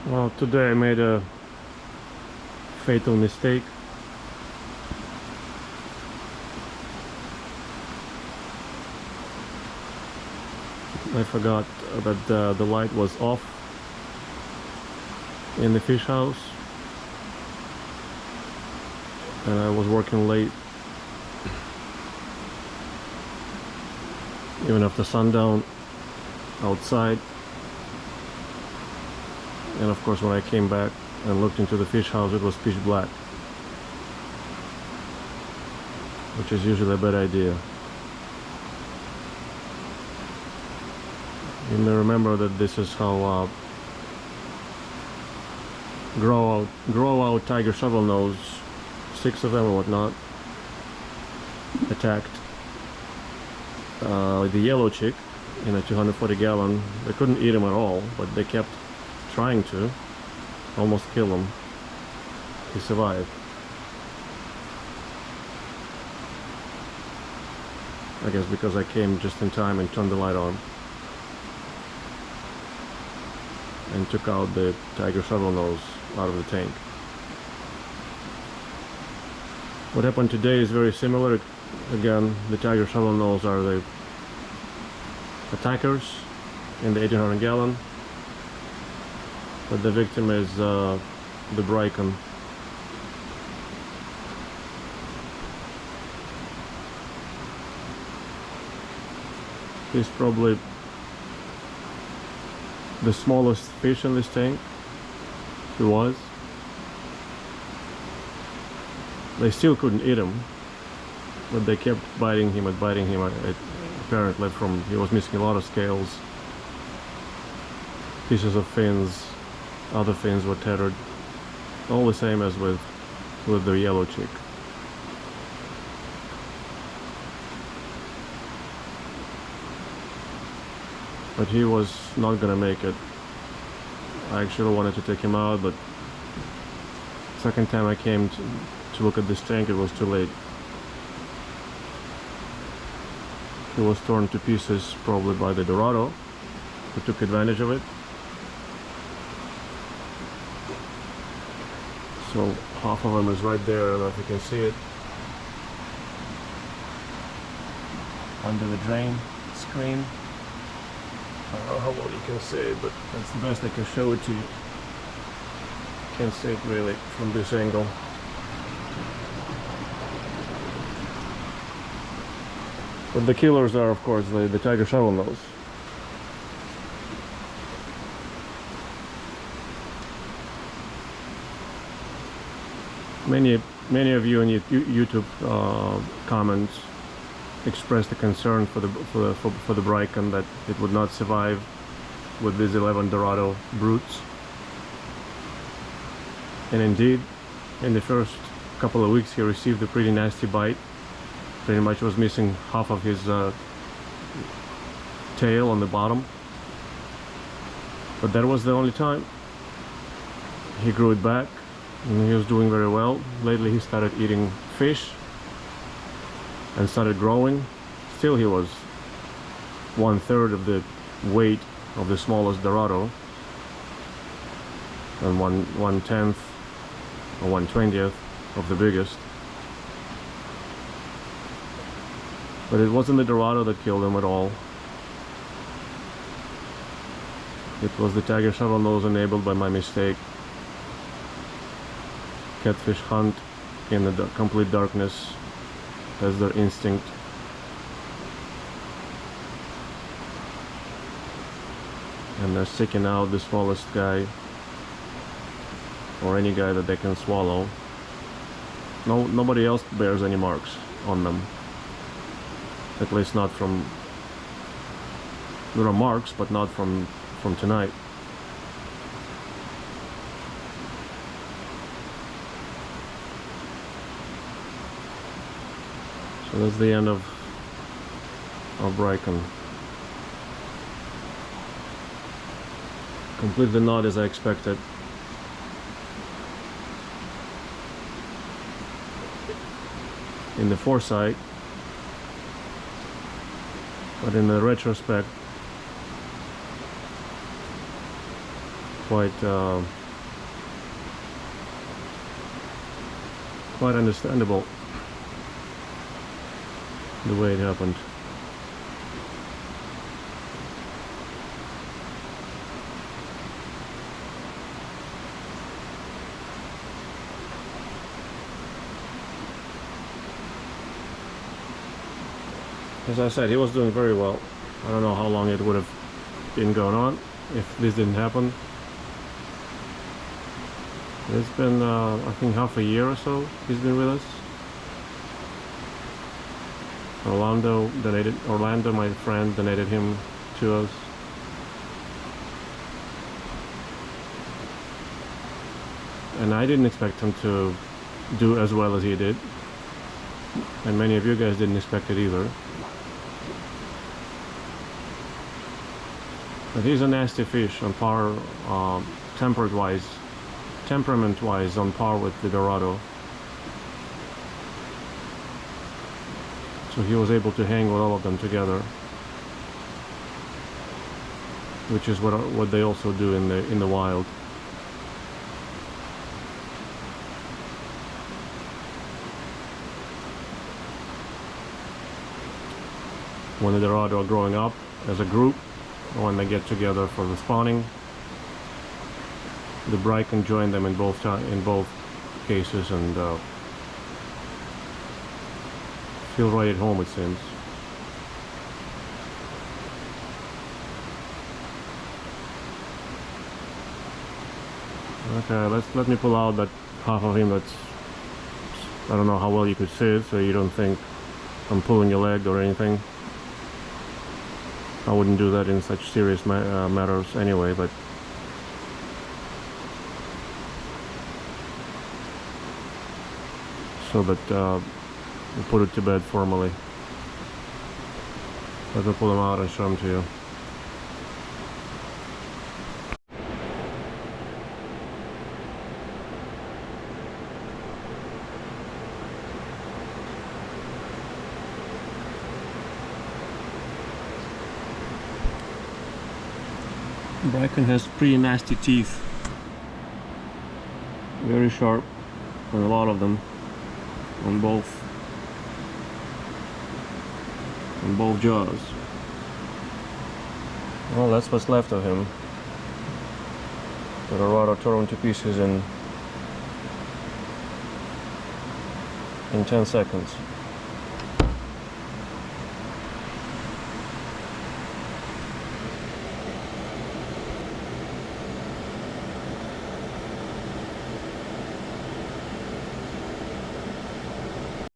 Well, today I made a fatal mistake. I forgot that the light was off in the fish house, and I was working late, even after sundown outside. And of course, when I came back and looked into the fish house, it was pitch black, which is usually a bad idea. You may remember that this is how grow out tiger shovelnose, 6 of them or whatnot, attacked the yellow chick in a 240 gallon. They couldn't eat him at all, but they kept trying to almost kill him. He survived. I guess because I came just in time and turned the light on and took out the tiger shovelnose out of the tank. What happened today is very similar. Again, the tiger shovelnose are the attackers in the 1800 gallon, but the victim is the brycon. He's probably the smallest fish in this tank. He was. They still couldn't eat him, but they kept biting him and biting him. Apparently, he was missing a lot of scales, pieces of fins, other fins were tattered, all the same as with the yellow chick. But he was not gonna make it. I actually wanted to take him out, but second time I came to look at this tank, it was too late. He was torn to pieces probably by the dorado, who took advantage of it. So half of him is right there. I don't know if you can see it under the drain screen. I don't know how well you can see it, but that's the best I can show it to you. Can't see it really from this angle. But the killers are, of course, the tiger shovelnose. Many of you in YouTube comments expressed a concern for the brycon, that it would not survive with these 11 dorado brutes. And indeed, in the first couple of weeks, he received a pretty nasty bite. Pretty much was missing half of his tail on the bottom. But that was the only time. He grew it back, and he was doing very well. Lately he started eating fish and started growing. Still, he was 1/3 of the weight of the smallest dorado, and 1/10 or 1/20 of the biggest. But it wasn't the dorado that killed him at all. It was the tiger shovelnose, enabled by my mistake. Catfish hunt in the complete darkness. That's their instinct. And they're seeking out the smallest guy, or any guy that they can swallow. Nobody else bears any marks on them. At least not from... There are marks, but not from tonight. So that's the end of brycon. Completely not as I expected. In the foresight, but in the retrospect, quite understandable the way it happened. As I said, he was doing very well. I don't know how long it would have been going on if this didn't happen. It's been, I think, half a year or so he's been with us. Orlando, my friend, donated him to us. And I didn't expect him to do as well as he did. And many of you guys didn't expect it either. But he's a nasty fish on par, temperament-wise on par with the dorado. So he was able to hang with all of them together, which is what they also do in the wild. When the dorado are growing up as a group, when they get together for the spawning, the brycon join them in both cases and feel right at home, it seems. Okay, let me pull out that half of him that's, I don't know how well you could see it, so you don't think I'm pulling your leg or anything. I wouldn't do that in such serious matters anyway, but so that we'll put it to bed formally. Let me pull them out and show them to you. Brycon has pretty nasty teeth, very sharp, and a lot of them on both jaws. Well, that's what's left of him. The dorado tore him to pieces in 10 seconds.